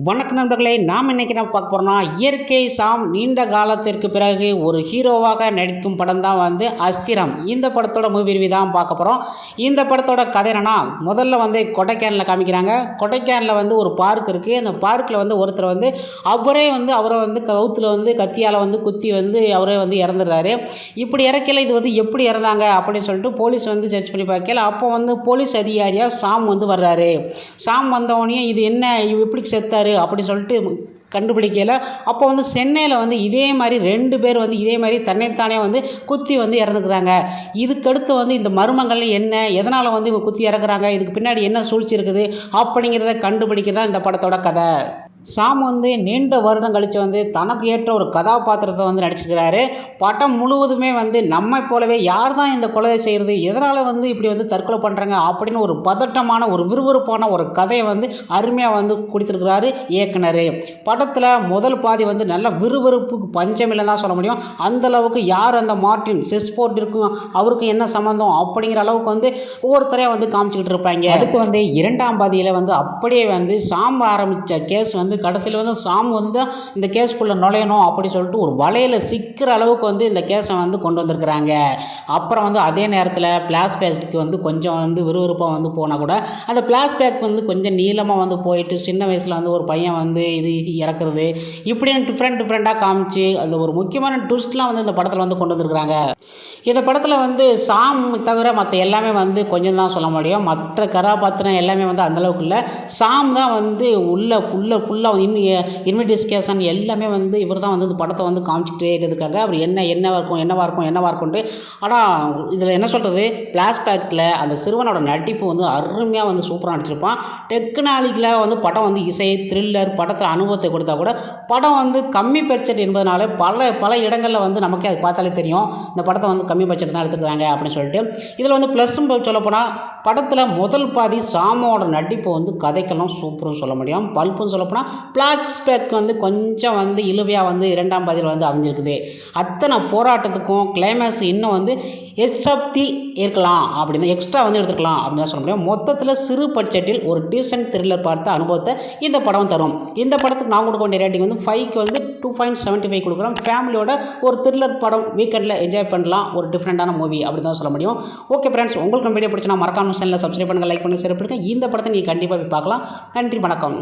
வணக்கம் நண்பர்களே, நாம் இன்றைக்கி என்ன பார்க்க போகிறோம்னா, இயற்கை சாம் நீண்ட காலத்திற்கு பிறகு ஒரு ஹீரோவாக நடிக்கும் படம் தான் வந்து அஸ்திரம். இந்த படத்தோட மூவி ரிவ்யூ தான் பார்க்க போகிறோம். இந்த படத்தோட கதை என்னன்னா, முதல்ல வந்து கொடைக்கானலில் காமிக்கிறாங்க. கொடைக்கானலில் வந்து ஒரு பார்க் இருக்குது. அந்த பார்க்கில் வந்து ஒருத்தர் வந்து அவரை வந்து கவுத்தில் வந்து கத்தியால் வந்து குத்தி வந்து அவரே வந்து இறந்துடுறாரு. இப்படி இறக்கல இது வந்து எப்படி இறந்தாங்க அப்படின்னு சொல்லிட்டு போலீஸ் வந்து சர்ச் பண்ணி பார்க்கல. அப்போ வந்து போலீஸ் அதிகாரியாக சாம் வந்து வர்றாரு. சாம் வந்தவொடனே இது என்ன எப்படி செத்தாரு அப்படி சொல்லிட்டு கண்டுபிடிக்கல. அப்போ வந்து சென்னையில் வந்து இதே மாதிரி 2 பேர் வந்து இதே மாதிரி தன்னைத்தானே வந்து குத்தி வந்து இறந்துக்கிறாங்க. இதுக்கடுத்து வந்து இந்த மர்மங்கள் என்ன, எதனால் வந்து இவங்க குத்தி இறக்குறாங்க, இதுக்கு பின்னாடி என்ன சூழ்ச்சி இருக்குது அப்படிங்கிறத கண்டுபிடிக்கிறதா இந்த படத்தோட கதை. சாம் வந்து நீண்ட வருடம் கழித்து வந்து தனக்கு ஏற்ற ஒரு கதாபாத்திரத்தை வந்து நடிச்சிருக்கிறாரு. படம் முழுவதுமே வந்து நம்மை போலவே யார் தான் இந்த கொலையை செய்கிறது, எதனால் வந்து இப்படி வந்து தற்கொலை பண்ணுறாங்க அப்படின்னு ஒரு பதட்டமான ஒரு விறுவிறுப்பான ஒரு கதையை வந்து அருமையாக வந்து கொடுத்துருக்கிறாரு இயக்குனர். படத்தில் முதல் பாதி வந்து நல்ல விறுவிறுப்புக்கு பஞ்சமில்லை தான் சொல்ல முடியும். அந்தளவுக்கு யார் அந்த மார்ட்டின் செஸ்போர்ட் இருக்கும் அவருக்கு என்ன சம்மந்தம் அப்படிங்கிற அளவுக்கு வந்து ஒவ்வொருத்தரையும் வந்து காமிச்சிக்கிட்டு இருப்பாங்க. அடுத்து வந்து 2ஆம் பாதியில் வந்து அப்படியே வந்து சாம் ஆரம்பித்த கேஸ் வந்து கடைசியில் வந்து சாம் வந்து இந்த கேஸ்க்குள்ளே நுழையணும் அப்படி சொல்லிட்டு ஒரு வலையில் சிக்கிற அளவுக்கு வந்து இந்த கேஸை வந்து கொண்டு வந்திருக்கிறாங்க. அப்புறம் வந்து அதே நேரத்தில் ஃப்ளாஷ்பேக்கு வந்து கொஞ்சம் வந்து விறுவிறுப்பாக வந்து போனால் கூட அந்த ஃப்ளாஷ்பேக் வந்து கொஞ்சம் நீளமாக வந்து போயிட்டு சின்ன வயசில் வந்து ஒரு பையன் வந்து இது இறக்குறது இப்படின்னு டிஃப்ரெண்ட்டாக காமிச்சு அந்த ஒரு முக்கியமான ட்விஸ்ட்லாம் வந்து இந்த படத்தில் வந்து கொண்டு வந்திருக்கிறாங்க. இந்த படத்தில் வந்து சாம் தவிர மற்ற எல்லாமே வந்து கொஞ்சம் தான் சொல்ல முடியும். மற்ற கதாபாத்திரம் எல்லாமே வந்து அந்தளவுக்கு இல்லை. சாம் தான் வந்து ஃபுல்லாக இன்வெஸ்டிகேஷன் எல்லாமே வந்து இவர் தான் வந்து இந்த படத்தை வந்து காமிச்சிக்கிட்டே இருக்காங்க. அவர் என்னவா இருக்கும்ட்டு. ஆனால் இதில் என்ன சொல்கிறது, ஃப்ளாஷ்பேக்கில் அந்த சிறுவனோட நடிப்பு வந்து அருமையாக வந்து சூப்பராக நடிச்சிருப்பான். டெக்னாலஜியில் வந்து படம் வந்து இசை த்ரில்லர் படத்தில் அனுபவத்தை கொடுத்தா கூட படம் வந்து கம்மி பட்ஜெட் என்பதனால பல இடங்களில் வந்து நமக்கே அது பார்த்தாலே தெரியும் இந்த படத்தை வந்து கம்மி பட்ஜெட் தான் எடுத்துக்கிறாங்க அப்படின்னு சொல்லிட்டு. இதில் வந்து ப்ளஸ்ஸும் சொல்லப்போனால் படத்தில் முதல் பாதி சாமோட நடிப்பு வந்து கதைக்கெல்லாம் சூப்பரும் சொல்ல முடியும். பல்ப்புன்னு சொல்லப்போனால் ஃப்ளாஷ்பேக் வந்து கொஞ்சம் வந்து இழுவையாக வந்து 2ஆம் பாதியில் வந்து அமைஞ்சிருக்குது. அத்தனை போராட்டத்துக்கும் கிளைமேக்ஸ் இன்னும் வந்து எச்எப்தி இருக்கலாம் அப்படின்னு எக்ஸ்ட்ரா வந்து எடுத்துக்கலாம் அப்படின்னு தான் சொல்ல முடியும். மொத்தத்தில் சிறு பட்ஜெட்டில் ஒரு டீசென்ட் த்ரில்லர் பார்த்த அனுபவத்தை இந்த படம் தரும். இந்த படத்துக்கு நான் கொடுக்க வேண்டிய ரேட்டிங் வந்து 5க்கு வந்து 2.75 கொடுக்குறோம். ஃபேமிலியோட ஒரு த்ரில்லர் படம் வீக்கெண்டில் என்ஜாய் பண்ணலாம். ஒரு டிஃப்ரெண்ட்டான மூவி அப்படி தான் சொல்ல முடியும். ஓகே ஃப்ரெண்ட்ஸ், உங்களுக்கு வீடியோ பிடிச்சினா மறக்காம சேனலில் சப்ஸ்கிரைப் பண்ணுங்கள், லைக் பண்ணுங்கள், ஷேர் பண்ணுங்கள். இந்த படத்தை நீங்கள் கண்டிப்பாக போய் பார்க்கலாம். நன்றி, வணக்கம்.